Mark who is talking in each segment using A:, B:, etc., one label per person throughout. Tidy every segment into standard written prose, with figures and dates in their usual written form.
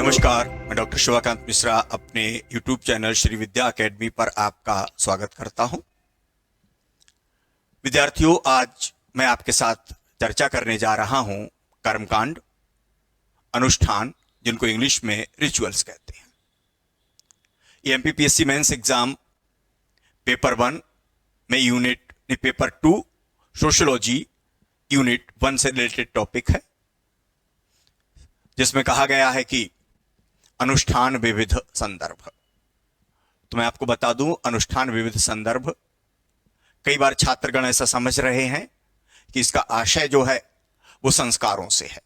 A: नमस्कार, मैं डॉक्टर शिवाकांत मिश्रा अपने YouTube चैनल श्री विद्या अकेडमी पर आपका स्वागत करता हूं। विद्यार्थियों, आज मैं आपके साथ चर्चा करने जा रहा हूं कर्मकांड, अनुष्ठान, जिनको इंग्लिश में रिचुअल्स कहते हैं। ये एमपीपीएससी मेंस एग्जाम पेपर 1 में पेपर 2 सोशियोलॉजी यूनिट 1 से रिलेटेड टॉपिक है, जिसमें कहा गया है कि अनुष्ठान विविध संदर्भ। तो मैं आपको बता दूं, अनुष्ठान विविध संदर्भ, कई बार छात्रगण ऐसा समझ रहे हैं कि इसका आशय जो है वो संस्कारों से है,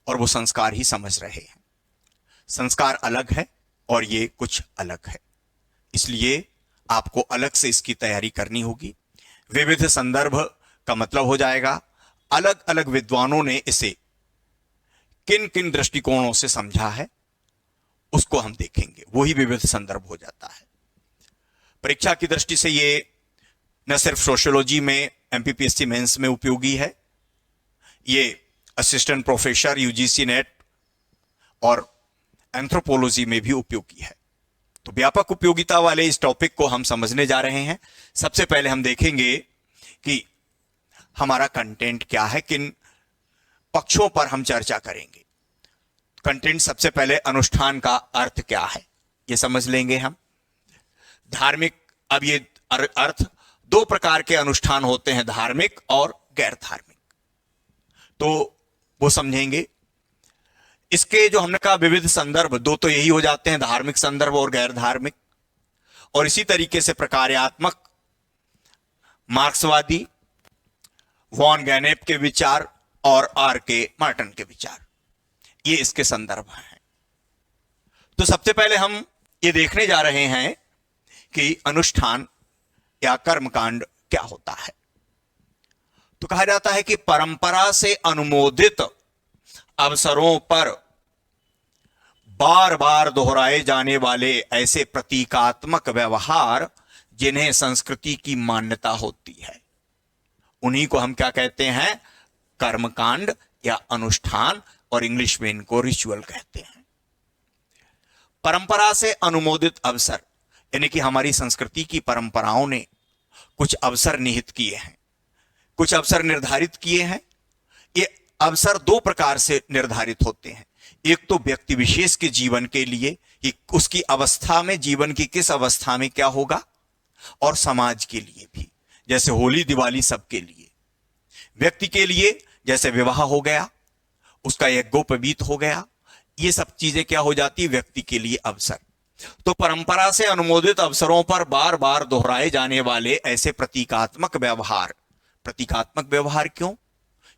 A: और वो संस्कार ही समझ रहे हैं। संस्कार अलग है और ये कुछ अलग है, इसलिए आपको अलग से इसकी तैयारी करनी होगी। विविध संदर्भ का मतलब हो जाएगा अलग अलग विद्वानों ने इसे किन किन दृष्टिकोणों से समझा है, उसको हम देखेंगे, वही विविध संदर्भ हो जाता है। परीक्षा की दृष्टि से ये न सिर्फ सोशियोलॉजी में एमपीपीएससी मेंस में उपयोगी है, ये असिस्टेंट प्रोफेसर यूजीसी नेट और एंथ्रोपोलॉजी में भी उपयोगी है। तो व्यापक उपयोगिता वाले इस टॉपिक को हम समझने जा रहे हैं। सबसे पहले हम देखेंगे कि हमारा कंटेंट क्या है, किन पक्षों पर हम चर्चा करेंगे। कंटेंट सबसे पहले अनुष्ठान का अर्थ क्या है ये समझ लेंगे हम। धार्मिक, अब ये अर्थ, दो प्रकार के अनुष्ठान होते हैं, धार्मिक और गैर धार्मिक, तो वो समझेंगे। इसके जो हमने कहा विविध संदर्भ, दो तो यही हो जाते हैं, धार्मिक संदर्भ और गैर धार्मिक। और इसी तरीके से प्रकार्यात्मक, मार्क्सवादी, वॉन गैनेप के विचार और R.K. मार्टन के विचार, ये इसके संदर्भ हैं। तो सबसे पहले हम ये देखने जा रहे हैं कि अनुष्ठान या कर्मकांड क्या होता है। तो कहा जाता है कि परंपरा से अनुमोदित अवसरों पर बार बार दोहराए जाने वाले ऐसे प्रतीकात्मक व्यवहार जिन्हें संस्कृति की मान्यता होती है, उन्हीं को हम क्या कहते हैं, कर्मकांड या अनुष्ठान, और इंग्लिश में इनको रिचुअल कहते हैं। परंपरा से अनुमोदित अवसर, यानी कि हमारी संस्कृति की परंपराओं ने कुछ अवसर निहित किए हैं, कुछ अवसर निर्धारित किए हैं। ये अवसर दो प्रकार से निर्धारित होते हैं। एक तो व्यक्ति विशेष के जीवन के लिए कि उसकी अवस्था में, जीवन की किस अवस्था में क्या होगा, और समाज के लिए भी, जैसे होली दिवाली सबके लिए। व्यक्ति के लिए जैसे विवाह हो गया, उसका यज्ञोपवीत हो गया, ये सब चीजें क्या हो जाती है, व्यक्ति के लिए अवसर। तो परंपरा से अनुमोदित अवसरों पर बार बार दोहराए जाने वाले ऐसे प्रतीकात्मक व्यवहार। प्रतीकात्मक व्यवहार क्यों?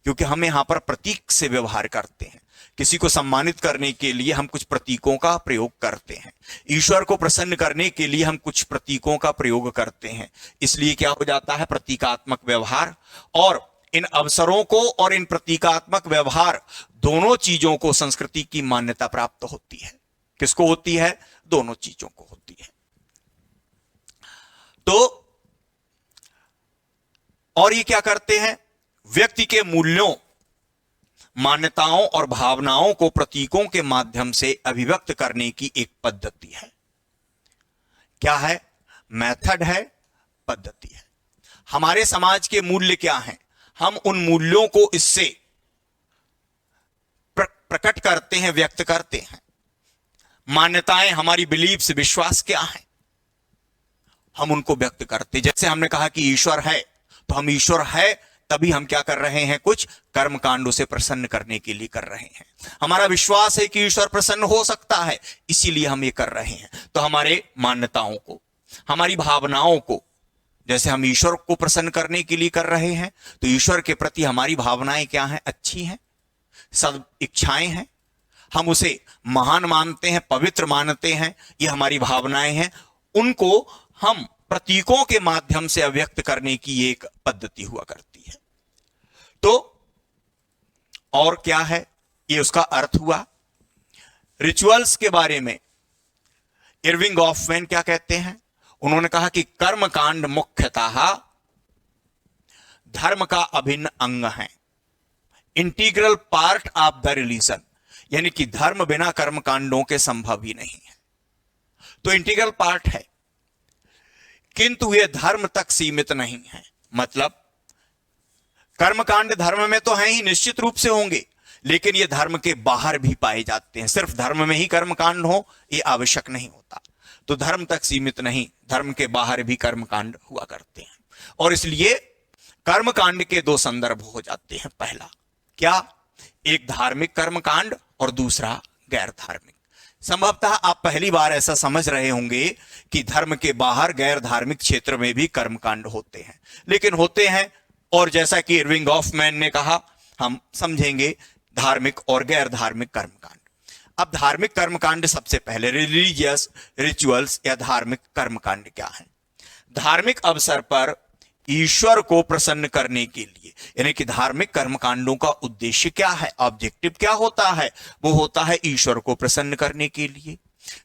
A: क्योंकि हम यहां पर प्रतीक से व्यवहार करते हैं। किसी को सम्मानित करने के लिए हम कुछ प्रतीकों का प्रयोग करते हैं, ईश्वर को प्रसन्न करने के लिए हम कुछ प्रतीकों का प्रयोग करते हैं, इसलिए क्या हो जाता है, प्रतीकात्मक व्यवहार। और इन अवसरों को और इन प्रतीकात्मक व्यवहार दोनों चीजों को संस्कृति की मान्यता प्राप्त होती है। किसको होती है? दोनों चीजों को होती है। तो और ये क्या करते हैं, व्यक्ति के मूल्यों, मान्यताओं और भावनाओं को प्रतीकों के माध्यम से अभिव्यक्त करने की एक पद्धति है। क्या है? मेथड है, पद्धति है। हमारे समाज के मूल्य क्या हैं, हम उन मूल्यों को इससे प्रकट करते हैं, व्यक्त करते हैं। मान्यताएं, हमारी बिलीफ्स, विश्वास क्या हैं, हम उनको व्यक्त करते हैं। जैसे हमने कहा कि ईश्वर है, तो हम ईश्वर है तभी हम क्या कर रहे हैं, कुछ कर्म कांडों से प्रसन्न करने के लिए कर रहे हैं। हमारा विश्वास है कि ईश्वर प्रसन्न हो सकता है, इसीलिए हम ये कर रहे हैं। तो हमारे मान्यताओं को, हमारी भावनाओं को, जैसे हम ईश्वर को प्रसन्न करने के लिए कर रहे हैं, तो ईश्वर के प्रति हमारी भावनाएं क्या हैं, अच्छी हैं, सद इच्छाएं हैं, हम उसे महान मानते हैं, पवित्र मानते हैं, ये हमारी भावनाएं हैं। उनको हम प्रतीकों के माध्यम से अभिव्यक्त करने की एक पद्धति हुआ करती है। तो और क्या है, ये उसका अर्थ हुआ। रिचुअल्स के बारे में इरविंग गॉफमैन क्या कहते हैं, उन्होंने कहा कि कर्मकांड मुख्यतः धर्म का अभिन्न अंग है, integral part of the religion. यानी कि धर्म बिना कर्म कांडों के संभव ही नहीं है, तो इंटीग्रल पार्ट है, किंतु यह धर्म तक सीमित नहीं है। मतलब कर्मकांड धर्म में तो है ही, निश्चित रूप से होंगे, लेकिन ये धर्म के बाहर भी पाए जाते हैं। सिर्फ धर्म में ही कर्मकांड हो ये आवश्यक नहीं होता, तो धर्म तक सीमित नहीं, धर्म के बाहर भी कर्मकांड हुआ करते हैं। और इसलिए कर्मकांड के दो संदर्भ हो जाते हैं। पहला क्या, एक धार्मिक कर्मकांड और दूसरा गैर धार्मिक। संभवतः आप पहली बार ऐसा समझ रहे होंगे कि धर्म के बाहर गैर धार्मिक क्षेत्र में भी कर्मकांड होते हैं, लेकिन होते हैं। और जैसा कि इरविंग गॉफमैन ने कहा, हम समझेंगे धार्मिक और गैर धार्मिक कर्मकांड। अब धार्मिक कर्मकांड सबसे पहले, रिलीजियस रिचुअल्स या धार्मिक कर्मकांड क्या है? धार्मिक अवसर पर ईश्वर को प्रसन्न करने के लिए, यानी कि धार्मिक कर्मकांडों का उद्देश्य क्या है, ऑब्जेक्टिव क्या होता है? वो होता है ईश्वर को प्रसन्न करने के लिए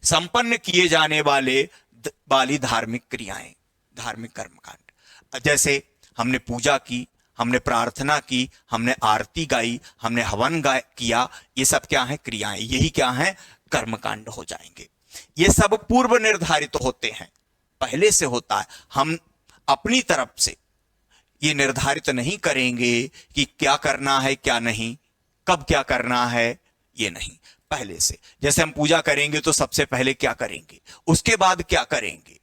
A: संपन्न किए जाने वाली धार्मिक क्रियाएं, धार्मिक कर्मकांड। जैसे हमने पूजा की, हमने प्रार्थना की, हमने आरती गाई, हमने हवन किया, ये सब क्या है? क्रियाएं। यही क्या है? कर्मकांड हो जाएंगे। ये सब पूर्व निर्धारित होते हैं, पहले से होता है। हम अपनी तरफ से ये निर्धारित नहीं करेंगे कि क्या करना है क्या नहीं, कब क्या करना है, ये नहीं, पहले से। जैसे हम पूजा करेंगे तो सबसे पहले क्या करेंगे, उसके बाद क्या करेंगे,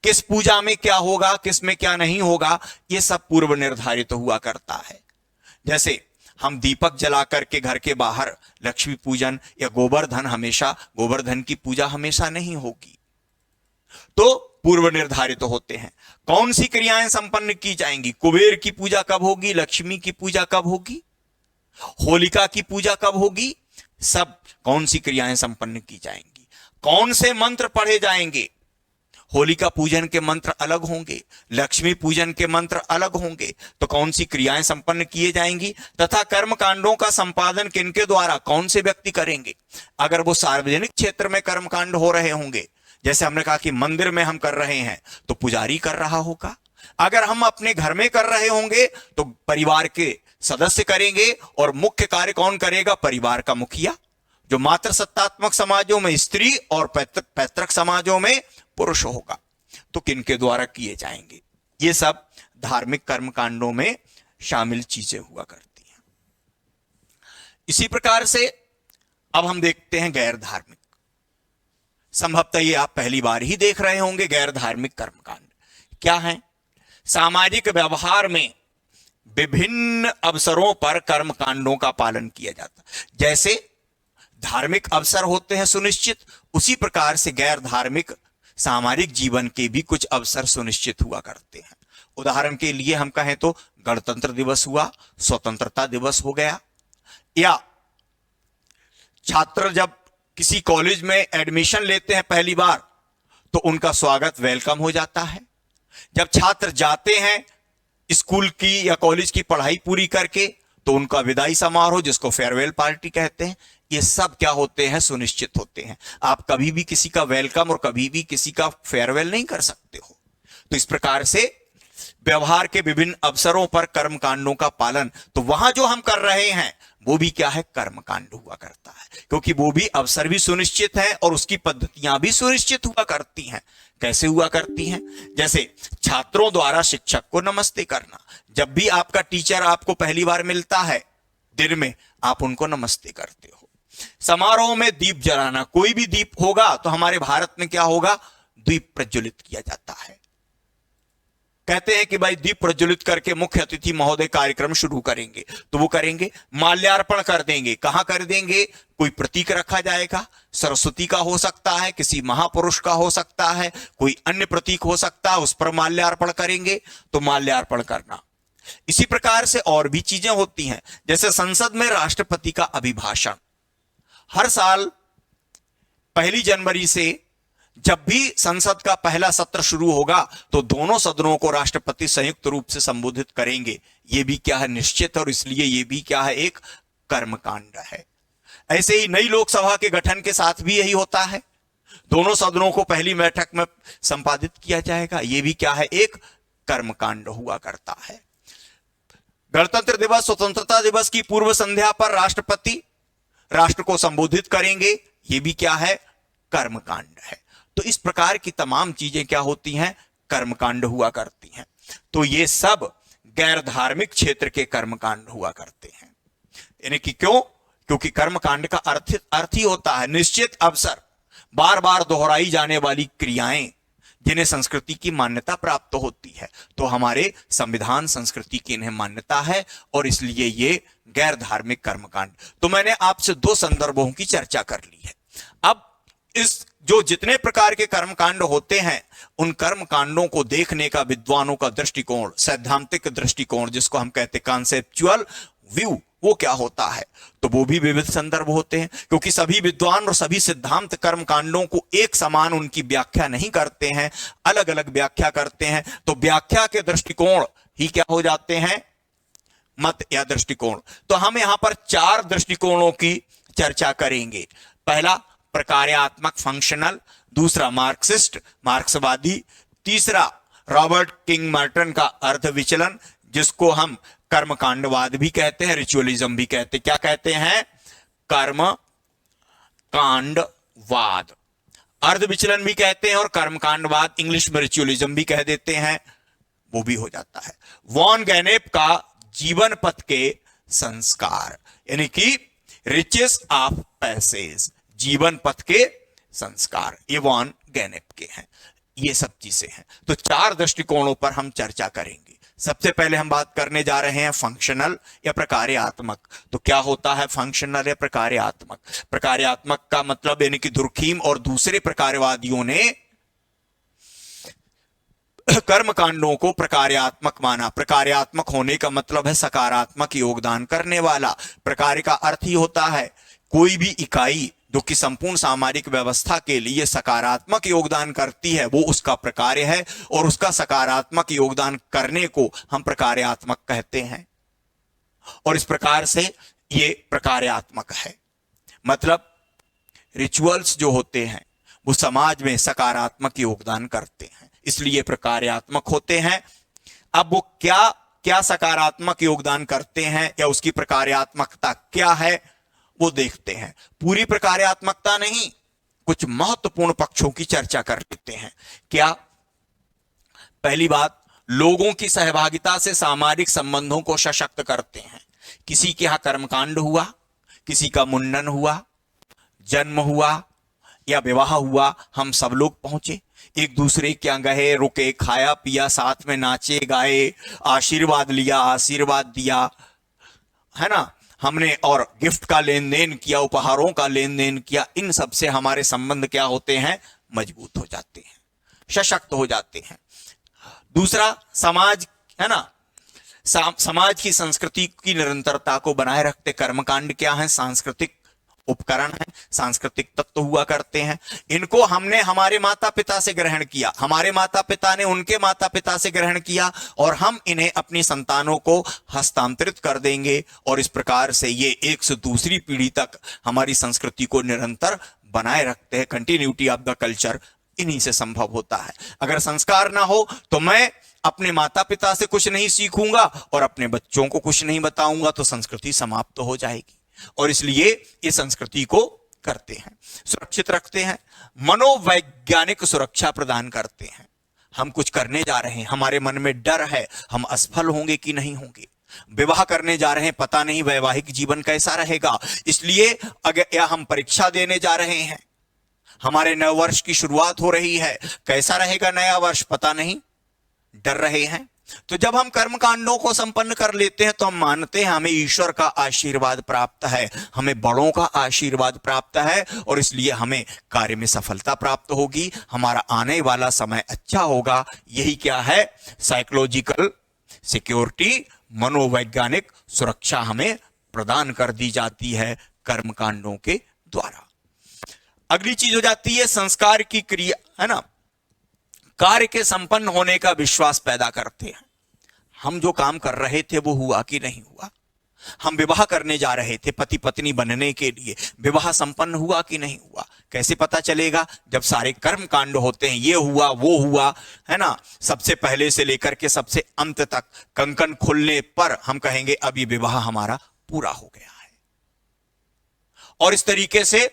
A: किस पूजा में क्या होगा, किस में क्या नहीं होगा, ये सब पूर्व निर्धारित हुआ करता है। जैसे हम दीपक जला करके घर के बाहर लक्ष्मी पूजन या गोवर्धन की पूजा हमेशा नहीं होगी, तो पूर्व निर्धारित होते हैं। कौन सी क्रियाएं संपन्न की जाएंगी, कुबेर की पूजा कब होगी, लक्ष्मी की पूजा कब होगी, होलिका की पूजा कब होगी, सब कौन सी क्रियाएं संपन्न की जाएंगी, कौन से मंत्र पढ़े जाएंगे। होलिका पूजन के मंत्र अलग होंगे, लक्ष्मी पूजन के मंत्र अलग होंगे, तो कौन सी क्रियाएं संपन्न किए जाएंगी, तथा कर्म कांडों का संपादन किनके द्वारा, कौन से व्यक्ति करेंगे। अगर वो सार्वजनिक क्षेत्र में कर्मकांड हो रहे होंगे, जैसे हमने कहा कि मंदिर में हम कर रहे हैं तो पुजारी कर रहा होगा। अगर हम अपने घर में कर रहे होंगे तो परिवार के सदस्य करेंगे, और मुख्य कार्य कौन करेगा, परिवार का मुखिया, जो मातृ सत्तात्मक समाजों में स्त्री और पैतृक समाजों में पुरुष होगा। तो किनके द्वारा किए जाएंगे, ये सब धार्मिक कर्मकांडों में शामिल चीजें हुआ करती हैं। इसी प्रकार से अब हम देखते हैं गैर धार्मिक। संभवतः ये आप पहली बार ही देख रहे होंगे। गैर धार्मिक कर्मकांड क्या है? सामाजिक व्यवहार में विभिन्न अवसरों पर कर्मकांडों का पालन किया जाता है। जैसे धार्मिक अवसर होते हैं सुनिश्चित, उसी प्रकार से गैर धार्मिक सामाजिक जीवन के भी कुछ अवसर सुनिश्चित हुआ करते हैं। उदाहरण के लिए हम कहें तो गणतंत्र दिवस हुआ, स्वतंत्रता दिवस हो गया, या छात्र जब किसी कॉलेज में एडमिशन लेते हैं पहली बार तो उनका स्वागत, वेलकम हो जाता है। जब छात्र जाते हैं स्कूल की या कॉलेज की पढ़ाई पूरी करके तो उनका विदाई समारोह, जिसको फेयरवेल पार्टी कहते हैं, ये सब क्या होते हैं? सुनिश्चित होते हैं। आप कभी भी किसी का वेलकम और कभी भी किसी का फेयरवेल नहीं कर सकते हो। तो इस प्रकार से व्यवहार के विभिन्न अवसरों पर कर्मकांडों का पालन, तो वहां जो हम कर रहे हैं वो भी क्या है? कर्मकांड हुआ करता है, क्योंकि वो भी अवसर भी सुनिश्चित है और उसकी पद्धतियां भी सुनिश्चित हुआ करती हैं। कैसे हुआ करती हैं? जैसे छात्रों द्वारा शिक्षक को नमस्ते करना। जब भी आपका टीचर आपको पहली बार मिलता है दिन में, आप उनको नमस्ते करते हो। समारोह में दीप जलाना, कोई भी दीप होगा तो हमारे भारत में क्या होगा? दीप प्रज्वलित किया जाता है। कहते हैं कि भाई दीप प्रज्वलित करके मुख्य अतिथि महोदय कार्यक्रम शुरू करेंगे, तो वो करेंगे, माल्यार्पण कर देंगे। कहां कर देंगे? कोई प्रतीक रखा जाएगा, सरस्वती का हो सकता है, किसी महापुरुष का हो सकता है, कोई अन्य प्रतीक हो सकता है, उस पर माल्यार्पण करेंगे। तो माल्यार्पण करना। इसी प्रकार से और भी चीजें होती हैं, जैसे संसद में राष्ट्रपति का अभिभाषण। हर साल 1 जनवरी से जब भी संसद का पहला सत्र शुरू होगा तो दोनों सदनों को राष्ट्रपति संयुक्त रूप से संबोधित करेंगे। ये भी क्या है? निश्चित, और इसलिए ये भी क्या है? एक कर्मकांड है। ऐसे ही नई लोकसभा के गठन के साथ भी यही होता है, दोनों सदनों को पहली बैठक में संपादित किया जाएगा। ये भी क्या है? एक कर्मकांड हुआ करता है। गणतंत्र दिवस, स्वतंत्रता दिवस की पूर्व संध्या पर राष्ट्रपति राष्ट्र को संबोधित करेंगे, ये भी क्या है, कर्मकांड है। तो इस प्रकार की तमाम चीजें क्या होती हैं, कर्मकांड हुआ करती हैं। तो ये सब गैर धार्मिक क्षेत्र के कर्मकांड हुआ करते हैं। यानी कि क्यों, क्योंकि कर्मकांड का अर्थ ही होता है निश्चित अवसर, बार बार दोहराई जाने वाली क्रियाएं जिन्हें संस्कृति की मान्यता प्राप्त होती है। तो हमारे संविधान संस्कृति की इन्हें मान्यता है और इसलिए ये गैर धार्मिक कर्मकांड। तो मैंने आपसे 2 संदर्भों की चर्चा कर ली है। अब इस जो जितने प्रकार के कर्मकांड होते हैं, उन कर्मकांडों को देखने का विद्वानों का दृष्टिकोण, सैद्धांतिक दृष्टिकोण, जिसको हम कहते हैं कॉन्सेप्चुअल व्यू, वो क्या होता है, तो वो भी विविध संदर्भ होते हैं। क्योंकि सभी विद्वान और सभी सिद्धांत कर्मकांडों को एक समान उनकी व्याख्या नहीं करते हैं, अलग अलग व्याख्या करते हैं। तो व्याख्या के दृष्टिकोण ही क्या हो जाते हैं, मत या दृष्टिकोण। तो हम यहां पर 4 दृष्टिकोणों की चर्चा करेंगे। पहला प्रकार्यात्मक फंक्शनल, दूसरा मार्क्सिस्ट मार्क्सवादी, तीसरा रॉबर्ट किंग मर्टन का अर्थ विचलन, जिसको हम कर्मकांडवाद भी कहते हैं, रिचुअलिज्म भी कहते हैं। क्या कहते हैं, कर्म कांडवाद, अर्ध विचलन भी कहते हैं और कर्मकांडवाद, इंग्लिश में रिचुअलिज्म भी कह देते हैं, वो भी हो जाता है। वॉन गैनेप का जीवन पथ के संस्कार, यानी कि रिचेस ऑफ पैसेज, जीवन पथ के संस्कार, ये वॉन गैनेप के हैं। ये सब चीजें हैं। तो 4 दृष्टिकोणों पर हम चर्चा करेंगे। सबसे पहले हम बात करने जा रहे हैं फंक्शनल या प्रकार्यात्मक। तो क्या होता है फंक्शनल या प्रकार्यात्मक? प्रकार्यात्मक का मतलब यानी कि दुर्खीम और दूसरे प्रकारवादियों ने कर्मकांडों को प्रकार्यात्मक माना। प्रकार्यात्मक होने का मतलब है सकारात्मक योगदान करने वाला। प्रकार्य का अर्थ ही होता है कोई भी इकाई जो कि संपूर्ण सामाजिक व्यवस्था के लिए सकारात्मक योगदान करती है, वो उसका प्रकार्य है और उसका सकारात्मक योगदान करने को हम प्रकार्यात्मक कहते हैं। और इस प्रकार से ये प्रकार्यात्मक है। मतलब रिचुअल्स जो होते हैं वो समाज में सकारात्मक योगदान करते हैं, इसलिए प्रकार्यात्मक होते हैं। अब वो क्या क्या सकारात्मक योगदान करते हैं या उसकी प्रकार्यात्मकता क्या है, वो देखते हैं। पूरी प्रकार्यात्मकता नहीं, कुछ महत्वपूर्ण पक्षों की चर्चा कर लेते हैं। क्या? पहली बात, लोगों की सहभागिता से सामाजिक संबंधों को सशक्त करते हैं। किसी के यहां कर्मकांड हुआ, किसी का मुंडन हुआ, जन्म हुआ या विवाह हुआ, हम सब लोग पहुंचे, एक दूसरे के यहाँ गए, रुके, खाया पिया, साथ में नाचे गाए, आशीर्वाद लिया, आशीर्वाद दिया, है ना, हमने और गिफ्ट का लेन देन किया, उपहारों का लेन देन किया। इन सब से हमारे संबंध क्या होते हैं, मजबूत हो जाते हैं, सशक्त हो जाते हैं। दूसरा, समाज, है ना, समाज की संस्कृति की निरंतरता को बनाए रखते कर्मकांड क्या है, सांस्कृतिक उपकरण है, सांस्कृतिक तत्व हुआ करते हैं। इनको हमने हमारे माता पिता से ग्रहण किया, हमारे माता पिता ने उनके माता पिता से ग्रहण किया और हम इन्हें अपनी संतानों को हस्तांतरित कर देंगे और इस प्रकार से ये एक से दूसरी पीढ़ी तक हमारी संस्कृति को निरंतर बनाए रखते हैं। कंटिन्यूटी ऑफ द कल्चर इन्हीं से संभव होता है। अगर संस्कार ना हो तो मैं अपने माता पिता से कुछ नहीं सीखूंगा और अपने बच्चों को कुछ नहीं बताऊंगा, तो संस्कृति समाप्त हो जाएगी। और इसलिए ये संस्कृति को करते हैं, सुरक्षित रखते हैं, मनोवैज्ञानिक सुरक्षा प्रदान करते हैं। हम कुछ करने जा रहे हैं, हमारे मन में डर है, हम असफल होंगे कि नहीं होंगे। विवाह करने जा रहे हैं, पता नहीं वैवाहिक जीवन कैसा रहेगा, इसलिए अगर या हम परीक्षा देने जा रहे हैं, हमारे नए वर्ष की शुरुआत हो रही है, कैसा रहेगा नया वर्ष पता नहीं, डर रहे हैं। तो जब हम कर्मकांडों को संपन्न कर लेते हैं तो हम मानते हैं हमें ईश्वर का आशीर्वाद प्राप्त है, हमें बड़ों का आशीर्वाद प्राप्त है और इसलिए हमें कार्य में सफलता प्राप्त होगी, हमारा आने वाला समय अच्छा होगा। यही क्या है, साइकोलॉजिकल सिक्योरिटी, मनोवैज्ञानिक सुरक्षा हमें प्रदान कर दी जाती है कर्मकांडों के द्वारा। अगली चीज हो जाती है संस्कार की क्रिया, है ना, कार्य के संपन्न होने का विश्वास पैदा करते हैं। हम जो काम कर रहे थे वो हुआ कि नहीं हुआ, हम विवाह करने जा रहे थे पति पत्नी बनने के लिए, विवाह संपन्न हुआ कि नहीं हुआ, कैसे पता चलेगा, जब सारे कर्म कांड होते हैं, ये हुआ वो हुआ, है ना, सबसे पहले से लेकर के सबसे अंत तक कंकन खुलने पर हम कहेंगे अब ये विवाह हमारा पूरा हो गया है। और इस तरीके से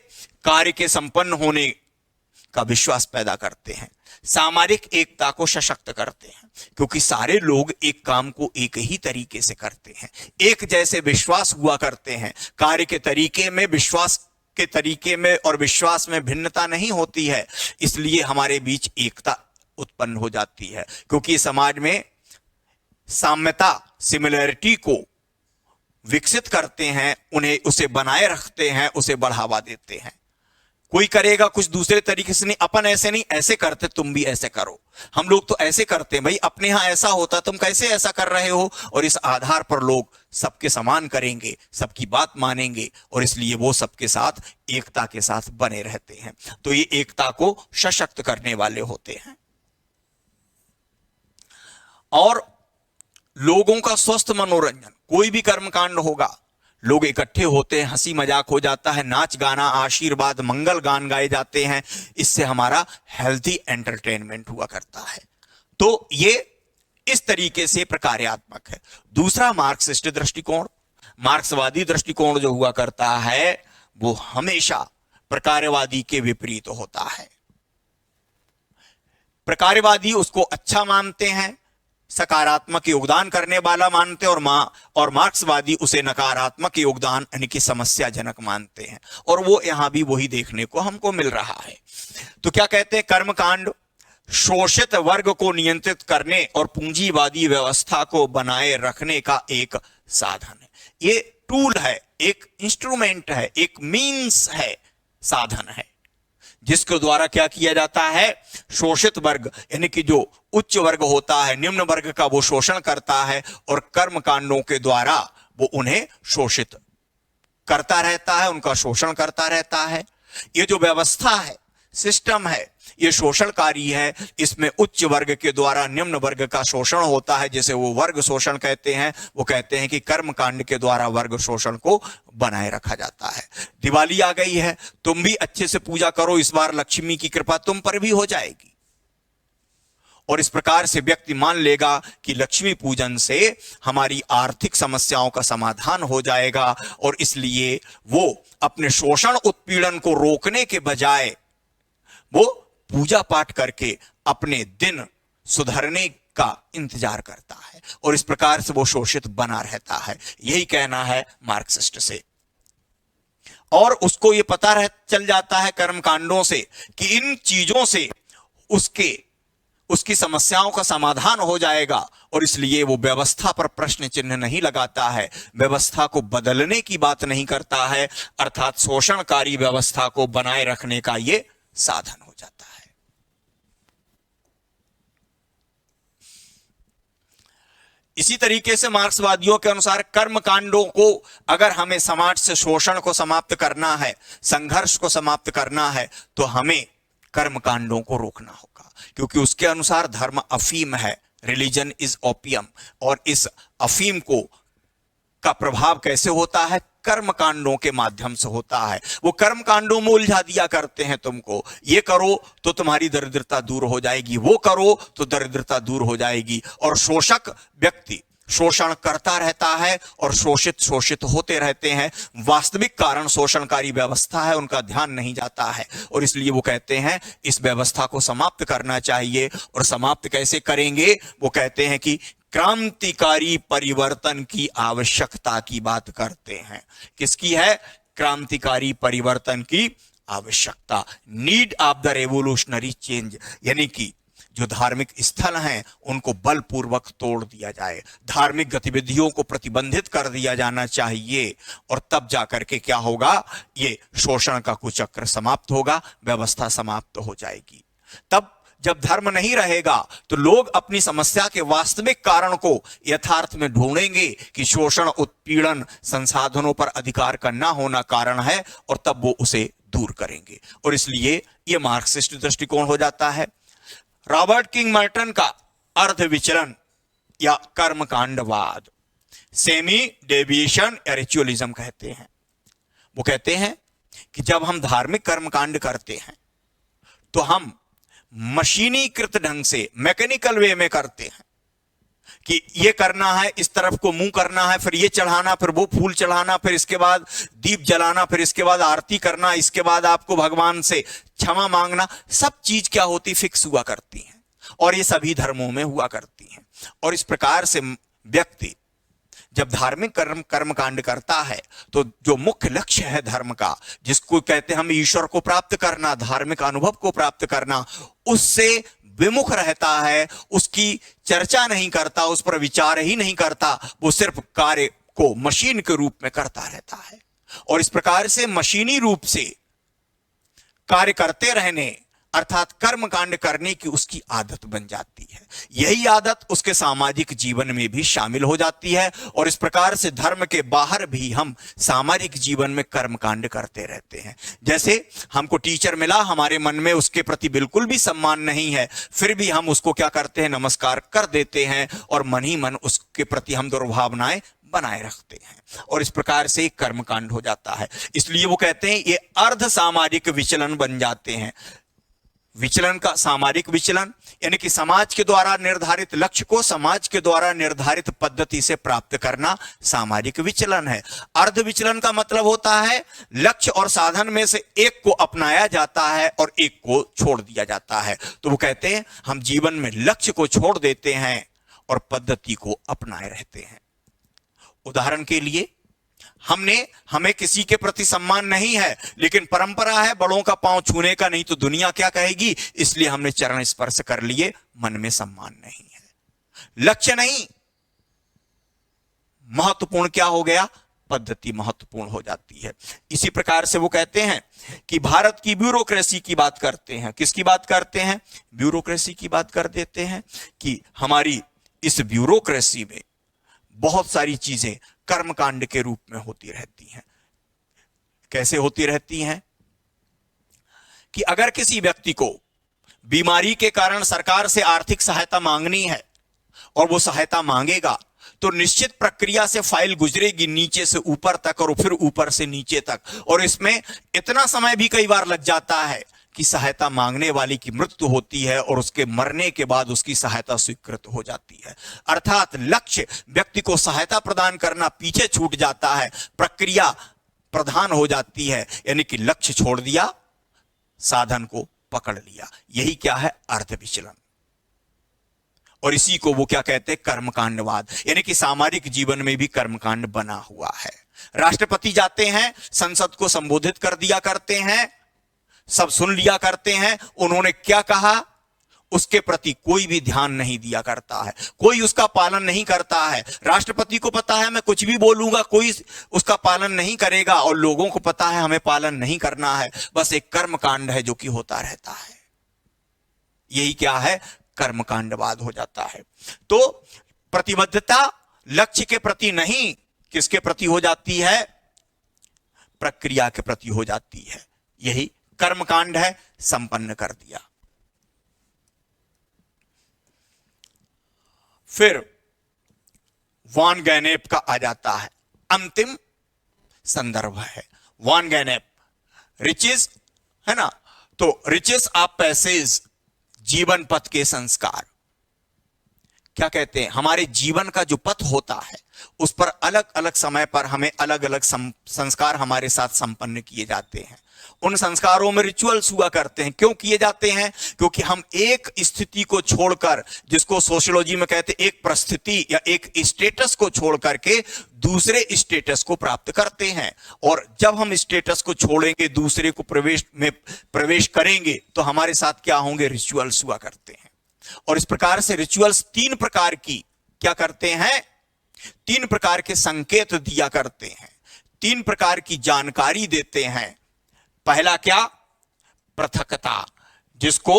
A: कार्य के संपन्न होने का विश्वास पैदा करते हैं। सामाजिक एकता को सशक्त करते हैं, क्योंकि सारे लोग एक काम को एक ही तरीके से करते हैं, एक जैसे विश्वास हुआ करते हैं। कार्य के तरीके में, विश्वास के तरीके में और विश्वास में भिन्नता नहीं होती है, इसलिए हमारे बीच एकता उत्पन्न हो जाती है, क्योंकि समाज में साम्यता, सिमिलरिटी को विकसित करते हैं, उन्हें उसे बनाए रखते हैं, उसे बढ़ावा देते हैं। कोई करेगा कुछ दूसरे तरीके से नहीं, अपन ऐसे नहीं, ऐसे करते, तुम भी ऐसे करो। हम लोग तो ऐसे करते हैं, भाई अपने यहां ऐसा होता, तुम कैसे ऐसा कर रहे हो, और इस आधार पर लोग सबके समान करेंगे, सबकी बात मानेंगे, और इसलिए वो सबके साथ एकता के साथ बने रहते हैं। तो ये एकता को सशक्त करने वाले होते हैं। और लोगों का स्वस्थ मनोरंजन, कोई भी कर्मकांड होगा, लोग इकट्ठे होते हैं, हंसी मजाक हो जाता है, नाच गाना, आशीर्वाद, मंगल गान गाए जाते हैं, इससे हमारा हेल्थी एंटरटेनमेंट हुआ करता है। तो ये इस तरीके से प्रकार्यात्मक है। दूसरा मार्क्सिस्ट दृष्टिकोण, मार्क्सवादी दृष्टिकोण जो हुआ करता है वो हमेशा प्रकार्यवादी के विपरीत होता है। प्रकार्यवादी उसको अच्छा मानते हैं, सकारात्मक योगदान करने वाला मानते हैं, और मार्क्सवादी उसे नकारात्मक योगदान यानी कि समस्याजनक मानते हैं। और वो यहां भी वही देखने को हमको मिल रहा है। तो क्या कहते हैं, कर्मकांड शोषित वर्ग को नियंत्रित करने और पूंजीवादी व्यवस्था को बनाए रखने का एक साधन है। ये टूल है, एक इंस्ट्रूमेंट है, एक मीन्स है, साधन है, जिसके द्वारा क्या किया जाता है, शोषित वर्ग यानी कि जो उच्च वर्ग होता है, निम्न वर्ग का वो शोषण करता है, और कर्म कांडों के द्वारा वो उन्हें शोषित करता रहता है, उनका शोषण करता रहता है। ये जो व्यवस्था है, सिस्टम है, ये शोषणकारी है। इसमें उच्च वर्ग के द्वारा निम्न वर्ग का शोषण होता है, जिसे वो वर्ग शोषण कहते हैं। वो कहते हैं कि कर्मकांड के द्वारा वर्ग शोषण को बनाए रखा जाता है। दिवाली आ गई है, तुम भी अच्छे से पूजा करो, इस बार लक्ष्मी की कृपा तुम पर भी हो जाएगी। और इस प्रकार से व्यक्ति मान लेगा कि लक्ष्मी पूजन से हमारी आर्थिक समस्याओं का समाधान हो जाएगा, और इसलिए वो अपने शोषण उत्पीड़न को रोकने के बजाय वो पूजा पाठ करके अपने दिन सुधरने का इंतजार करता है, और इस प्रकार से वो शोषित बना रहता है। यही कहना है मार्क्सिस्ट से। और उसको ये पता चल जाता है कर्मकांडों से कि इन चीजों से उसकी समस्याओं का समाधान हो जाएगा, और इसलिए वो व्यवस्था पर प्रश्न चिन्ह नहीं लगाता है, व्यवस्था को बदलने की बात नहीं करता है, अर्थात शोषणकारी व्यवस्था को बनाए रखने का ये साधन हो जाता है। इसी तरीके से मार्क्सवादियों के अनुसार कर्मकांडों को, अगर हमें समाज से शोषण को समाप्त करना है, संघर्ष को समाप्त करना है, तो हमें कर्मकांडों को रोकना होगा, क्योंकि उसके अनुसार धर्म अफीम है, रिलीजन इज ओपियम। और इस अफीम का प्रभाव कैसे होता है, कर्मकांडों के माध्यम से होता है। वो कर्मकांडों में उलझा दिया करते हैं तुमको, ये करो तो तुम्हारी दरिद्रता दूर हो जाएगी, वो करो तो दरिद्रता दूर हो जाएगी। और शोषक व्यक्ति शोषण करता रहता है और शोषित होते रहते हैं। वास्तविक कारण शोषणकारी व्यवस्था है, उनका ध्यान नहीं जाता है, और इसलिए वो कहते हैं इस व्यवस्था को समाप्त करना चाहिए। और समाप्त कैसे करेंगे, वो कहते हैं कि क्रांतिकारी परिवर्तन की आवश्यकता की बात करते हैं। किसकी है, क्रांतिकारी परिवर्तन की आवश्यकता, need of the revolutionary change, यानी कि जो धार्मिक स्थल हैं उनको बलपूर्वक तोड़ दिया जाए, धार्मिक गतिविधियों को प्रतिबंधित कर दिया जाना चाहिए, और तब जाकर के क्या होगा, ये शोषण का कुचक्र समाप्त होगा, व्यवस्था समाप्त हो जाएगी। तब जब धर्म नहीं रहेगा तो लोग अपनी समस्या के वास्तविक कारण को यथार्थ में ढूंढेंगे कि शोषण, उत्पीड़न, संसाधनों पर अधिकार का ना होना कारण है, और तब वो उसे दूर करेंगे। और इसलिए ये मार्क्सिस्ट दृष्टिकोण हो जाता है। रॉबर्ट किंग मर्टन का अर्ध विचलन या कर्मकांडवाद, सेमी डेविएशन या रिचुअलिज्म कहते हैं। वो कहते हैं कि जब हम धार्मिक कर्मकांड करते हैं तो हम मशीनीकृत ढंग से, मैकेनिकल वे में करते हैं, कि ये करना है, इस तरफ को मुंह करना है, फिर ये चढ़ाना, फिर वो फूल चढ़ाना, फिर इसके बाद दीप जलाना, फिर इसके बाद आरती करना, इसके बाद आपको भगवान से क्षमा मांगना, सब चीज क्या होती, फिक्स हुआ करती हैं और ये सभी धर्मों में हुआ करती हैं। और इस प्रकार से व्यक्ति जब धार्मिक कर्मकांड करता है तो जो मुख्य लक्ष्य है धर्म का, जिसको कहते हैं हम ईश्वर को प्राप्त करना, धार्मिक अनुभव को प्राप्त करना, उससे विमुख रहता है, उसकी चर्चा नहीं करता, उस पर विचार ही नहीं करता, वो सिर्फ कार्य को मशीन के रूप में करता रहता है। और इस प्रकार से मशीनी रूप से कार्य करते रहने अर्थात कर्म कांड करने की उसकी आदत बन जाती है। यही आदत उसके सामाजिक जीवन में भी शामिल हो जाती है और इस प्रकार से धर्म के बाहर भी हम सामाजिक जीवन में कर्म कांड करते रहते हैं। जैसे हमको टीचर मिला, हमारे मन में उसके प्रति बिल्कुल भी सम्मान नहीं है, फिर भी हम उसको क्या करते हैं, नमस्कार कर देते हैं और मन ही मन उसके प्रति हम दुर्भावनाएं बनाए रखते हैं और इस प्रकार से कर्मकांड हो जाता है। इसलिए वो कहते हैं ये अर्ध सामाजिक विचलन बन जाते हैं। विचलन का सामाजिक विचलन यानी कि समाज के द्वारा निर्धारित लक्ष्य को समाज के द्वारा निर्धारित पद्धति से प्राप्त करना सामाजिक विचलन है। अर्ध विचलन का मतलब होता है लक्ष्य और साधन में से एक को अपनाया जाता है और एक को छोड़ दिया जाता है। तो वो कहते हैं हम जीवन में लक्ष्य को छोड़ देते हैं और पद्धति को अपनाए रहते हैं। उदाहरण के लिए हमें किसी के प्रति सम्मान नहीं है, लेकिन परंपरा है बड़ों का पांव छूने का, नहीं तो दुनिया क्या कहेगी, इसलिए हमने चरण स्पर्श कर लिए, मन में सम्मान नहीं है। लक्ष्य नहीं, महत्वपूर्ण क्या हो गया, पद्धति महत्वपूर्ण हो जाती है। इसी प्रकार से वो कहते हैं कि भारत की ब्यूरोक्रेसी की बात करते हैं। किसकी बात करते हैं, ब्यूरोक्रेसी की बात कर देते हैं कि हमारी इस ब्यूरोक्रेसी में बहुत सारी चीजें कर्मकांड के रूप में होती रहती हैं। कैसे होती रहती हैं कि अगर किसी व्यक्ति को बीमारी के कारण सरकार से आर्थिक सहायता मांगनी है और वो सहायता मांगेगा तो निश्चित प्रक्रिया से फाइल गुजरेगी नीचे से ऊपर तक और फिर ऊपर से नीचे तक, और इसमें इतना समय भी कई बार लग जाता है कि सहायता मांगने वाली की मृत्यु होती है और उसके मरने के बाद उसकी सहायता स्वीकृत हो जाती है। अर्थात लक्ष्य व्यक्ति को सहायता प्रदान करना पीछे छूट जाता है, प्रक्रिया प्रधान हो जाती है, यानी कि लक्ष्य छोड़ दिया, साधन को पकड़ लिया। यही क्या है, अर्ध विचलन। और इसी को वो क्या कहते हैं, कर्मकांडवाद, यानी कि सामाजिक जीवन में भी कर्मकांड बना हुआ है। राष्ट्रपति जाते हैं, संसद को संबोधित कर दिया करते हैं, सब सुन लिया करते हैं, उन्होंने क्या कहा उसके प्रति कोई भी ध्यान नहीं दिया करता है, कोई उसका पालन नहीं करता है। राष्ट्रपति को पता है मैं कुछ भी बोलूंगा कोई उसका पालन नहीं करेगा, और लोगों को पता है हमें पालन नहीं करना है, बस एक कर्मकांड है जो कि होता रहता है। यही क्या है, कर्मकांडवाद हो जाता है। तो प्रतिबद्धता लक्ष्य के प्रति नहीं, किसके प्रति हो जाती है, प्रक्रिया के प्रति हो जाती है। यही कर्मकांड है, संपन्न कर दिया। फिर वॉन गैनेप का आ जाता है, अंतिम संदर्भ है वॉन गैनेप, रिचेस है ना। तो रिचेस ऑफ पैसेज, जीवन पथ के संस्कार। क्या कहते हैं, हमारे जीवन का जो पथ होता है उस पर अलग अलग समय पर हमें अलग अलग संस्कार हमारे साथ संपन्न किए जाते हैं। उन संस्कारों में रिचुअल्स हुआ करते हैं। क्यों किए जाते हैं, क्योंकि हम एक स्थिति को छोड़कर, जिसको सोशियोलॉजी में कहते हैं एक परिस्थिति या एक स्टेटस को छोड़ करके दूसरे स्टेटस को प्राप्त करते हैं, और जब हम स्टेटस को छोड़ेंगे दूसरे को प्रवेश करेंगे तो हमारे साथ क्या होंगे, रिचुअल्स हुआ करते हैं। और इस प्रकार से रिचुअल्स तीन प्रकार की क्या करते हैं, तीन प्रकार के संकेत दिया करते हैं, तीन प्रकार की जानकारी देते हैं। पहला क्या, पृथकता, जिसको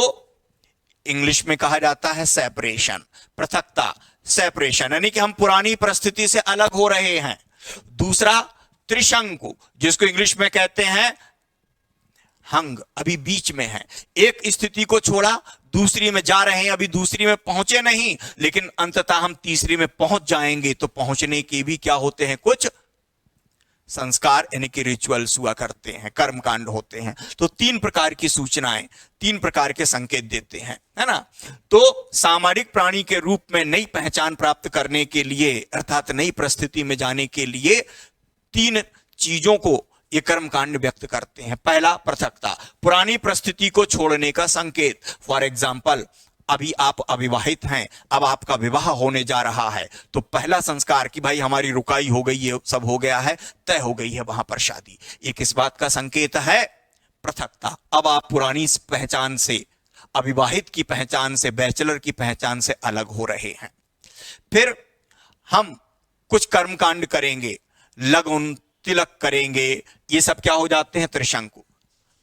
A: इंग्लिश में कहा जाता है सेपरेशन, पृथकता, सेपरेशन, यानी कि हम पुरानी परिस्थिति से अलग हो रहे हैं। दूसरा त्रिशंकु, जिसको इंग्लिश में कहते हैं हंग, अभी बीच में है, एक स्थिति को छोड़ा दूसरी में जा रहे हैं, अभी दूसरी में पहुंचे नहीं, लेकिन अंततः हम तीसरी में पहुंच जाएंगे। तो पहुंचने के भी क्या होते हैं, कुछ संस्कार यानी कि रिचुअल्स हुआ करते हैं, कर्मकांड होते हैं। तो 3 प्रकार की सूचनाएं, 3 प्रकार के संकेत देते हैं, है ना। तो सामाजिक प्राणी के रूप में नई पहचान प्राप्त करने के लिए अर्थात नई परिस्थिति में जाने के लिए 3 चीजों को ये कर्मकांड व्यक्त करते हैं। पहला, पृथकता, पुरानी परिस्थिति को छोड़ने का संकेत। फॉर एग्जाम्पल, अभी आप अविवाहित हैं, अब आपका विवाह होने जा रहा है, तो पहला संस्कार कि भाई हमारी रुकाई हो गई है, सब हो गया है, तय हो गई है वहां पर शादी। ये किस बात का संकेत है? पृथकता। अब आप पुरानी पहचान से, अविवाहित की पहचान से, बैचलर की पहचान से अलग हो रहे हैं। फिर हम कुछ कर्मकांड करेंगे, लगन तिलक करेंगे, ये सब क्या हो जाते हैं? त्रिशंकु।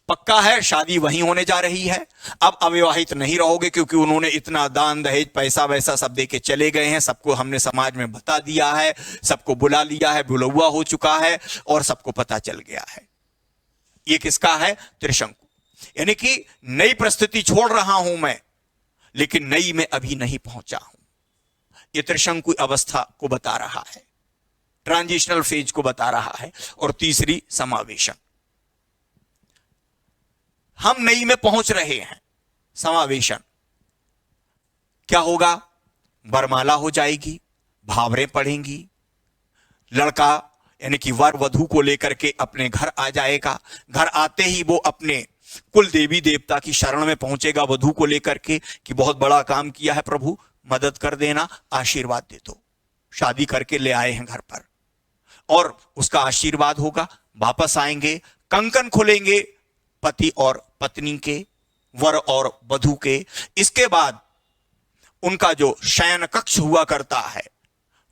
A: पक्का है शादी वहीं होने जा रही है, अब अविवाहित नहीं रहोगे क्योंकि उन्होंने इतना दान दहेज पैसा वैसा सब दे के चले गए हैं, सबको हमने समाज में बता दिया है, सबको बुला लिया है, बुलौआ हो चुका है और सबको पता चल गया है। ये किसका है? त्रिशंकु। यानी कि नई परिस्थिति छोड़ रहा हूं मैं, लेकिन नई में अभी नहीं पहुंचा हूं। ये त्रिशंकु अवस्था को बता रहा है, ट्रांजिशनल फेज को बता रहा है। और तीसरी, समावेशन। हम नई में पहुंच रहे हैं, समावेशन क्या होगा? वरमाला हो जाएगी, भावरें पढ़ेंगी, लड़का यानी कि वर वधू को लेकर के अपने घर आ जाएगा। घर आते ही वो अपने कुल देवी देवता की शरण में पहुंचेगा वधू को लेकर के कि बहुत बड़ा काम किया है प्रभु, मदद कर देना, आशीर्वाद दे दो। शादी करके ले आए हैं घर पर और उसका आशीर्वाद होगा। वापस आएंगे, कंकन खुलेंगे पति और पत्नी के, वर और वधू के। इसके बाद उनका जो शयन कक्ष हुआ करता है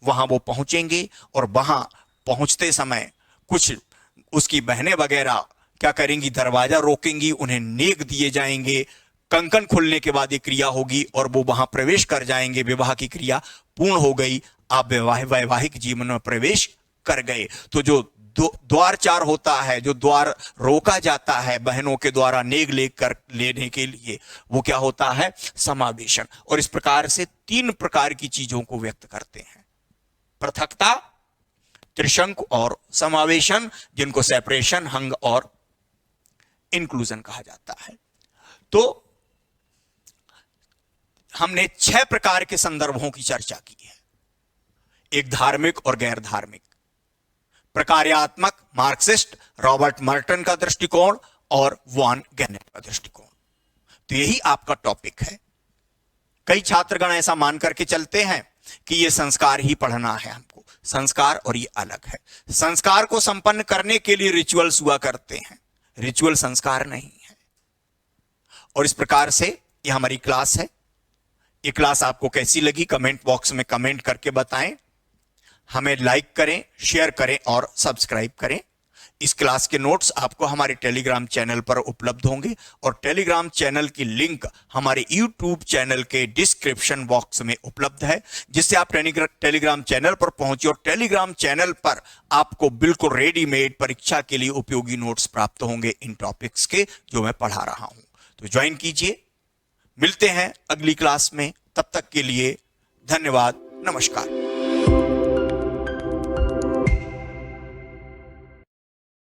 A: वहां वो पहुंचेंगे और वहां पहुंचते समय कुछ उसकी बहनें वगैरह क्या करेंगी? दरवाजा रोकेंगी, उन्हें नेक दिए जाएंगे। कंकन खुलने के बाद ये क्रिया होगी और वो वहां प्रवेश कर जाएंगे। विवाह की क्रिया पूर्ण हो गई, आप वैवाहिक जीवन में प्रवेश कर गए। तो जो द्वारचार होता है, जो द्वार रोका जाता है बहनों के द्वारा नेग लेकर लेने के लिए, वो क्या होता है? समावेशन। और इस प्रकार से 3 प्रकार की चीजों को व्यक्त करते हैं, पृथकता, त्रिशंकु और समावेशन, जिनको सेपरेशन, हंग और इंक्लूजन कहा जाता है। तो हमने 6 प्रकार के संदर्भों की चर्चा की है। एक धार्मिक और गैर धार्मिक, प्रकार्यात्मक मार्क्सिस्ट रॉबर्ट मर्टन का दृष्टिकोण और वॉन गैनेट का दृष्टिकोण। तो यही आपका टॉपिक है। कई छात्रगण ऐसा मान करके चलते हैं कि ये संस्कार ही पढ़ना है हमको, संस्कार और ये अलग है। संस्कार को संपन्न करने के लिए रिचुअल्स हुआ करते हैं, रिचुअल संस्कार नहीं है। और इस प्रकार से ये हमारी क्लास है। ये क्लास आपको कैसी लगी कमेंट बॉक्स में कमेंट करके बताएं। हमें लाइक करें, शेयर करें और सब्सक्राइब करें। इस क्लास के नोट्स आपको हमारे टेलीग्राम चैनल पर उपलब्ध होंगे और टेलीग्राम चैनल की लिंक हमारे यूट्यूब चैनल के डिस्क्रिप्शन बॉक्स में उपलब्ध है, जिससे आप टेलीग्राम चैनल पर पहुंचे और टेलीग्राम चैनल पर आपको बिल्कुल रेडीमेड परीक्षा के लिए उपयोगी नोट्स प्राप्त होंगे इन टॉपिक्स के जो मैं पढ़ा रहा हूं। तो ज्वाइन कीजिए। मिलते हैं अगली क्लास में, तब तक के लिए धन्यवाद, नमस्कार।